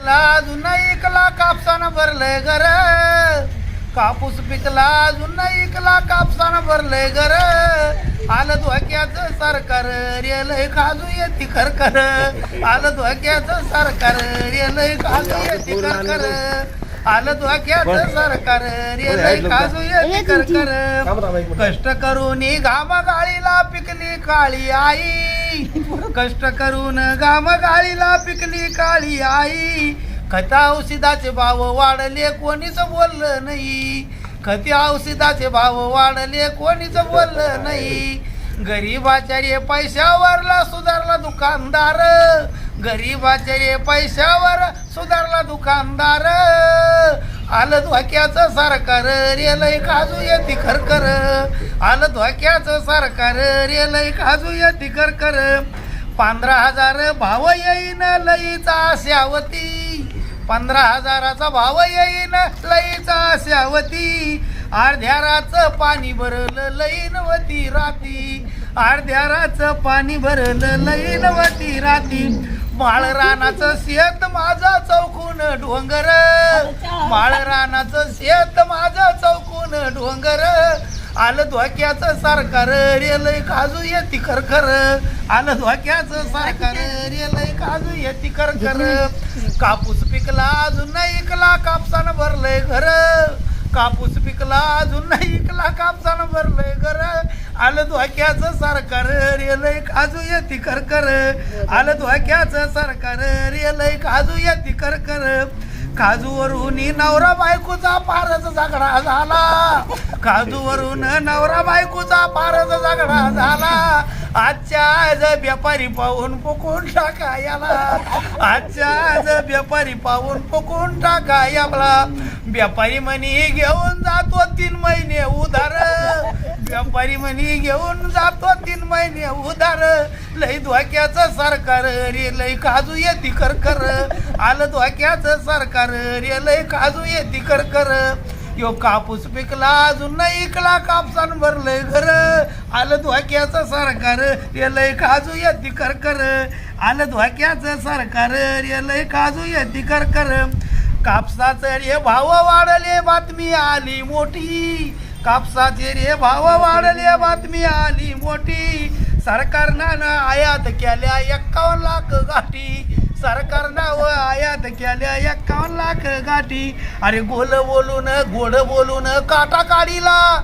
अजून एकला कापसानं भरलंय घर, कापूस पिकला अजून एकला कापसानं भरलंय घर. आलं धोक्याचं सरकार रेलय खाजू येते खरखर, आलं धोक्याचं सरकार रेलय खाजू येते खरखर, आलं धोक्याचं सरकार रेलय खाजू येते खरखर. कष्ट करून घाम गाळीला पिकली काळी आई, कष्ट करून घाम गाळीला पिकली काळी आई. खता औषधाचे भाव वाढले कोणीच बोललं नाही, खती औषधाचे भाव वाढले कोणीच बोललं नाही. गरीबाच्या रे पैशावरला सुधारला दुकानदार, गरीबाच्या रे पैशावर सुधारला दुकानदार. आलं धोक्याचं सरकार रेलय खाजू येते खरखर, आलं धोक्याचं सरकार रेलय खाजू येते खरखर. 15,000 भाव येईन लईचा आशावती, 15,000चा भाव येईन लईचा आशावती. अर्ध्याराचं पाणी भरलं लईनवती राती, अर्ध्याराचं पाणी भरलं लईनवती राती. माळरानाचं शेत माझं चौकून डोंगर, माळरानाचं शेत माझं चौकून डोंगर. आलं धोक्याचं सरकार रेलय खाजू येते खरखर, आलं धोक्याचं सरकार रेलय खाजू येते खरखर. कापूस पिकला अजून एकला कापसानं भरलंय घर, कापूस पिकला अजून एकला कापसानं भरलंय घर. आलं धोक्याचं सरकार रेलय खाजू येते खरखर, आलं धोक्याचं सरकार रेलय खाजू येते खरखर. काजूवरून नवरा बायकोचा फारच झगडा झाला, काजूवरून नवरा बायकोचा फारच झगडा झाला. आजच्या आज व्यापारी पाहून फुकून टाका याला, आजच्या आज व्यापारी पाहून फुकून टाका याला. व्यापारी म्हणी घेऊन जातो 3 महिने उधार, व्यापारी म्हणी घेऊन जातो 3 महिने उधार. लई धोक्याचं सरकार रेलय खाजू येते खरखर, आलं धोक्याचं सरकार रेलय खाजू येते खरखर. यो कापूस पिकला अजून एकला कापसानं भरलंय घर, आलं धोक्याचं सरकार रेलय खाजू येते खरखर, आलं धोक्याचं सरकार रेलय खाजू येते खरखर. कापसाचे रे भाव वाढले बातमी आली मोठी, कापसाचे रे भाव वाढले बातमी आली मोठी. सरकारनं आयात केल्या 51 लाख गाठी, सरकारनं आयात केल्या 51 लाख गाठी. अरे गोड बोलून काटा काढीला,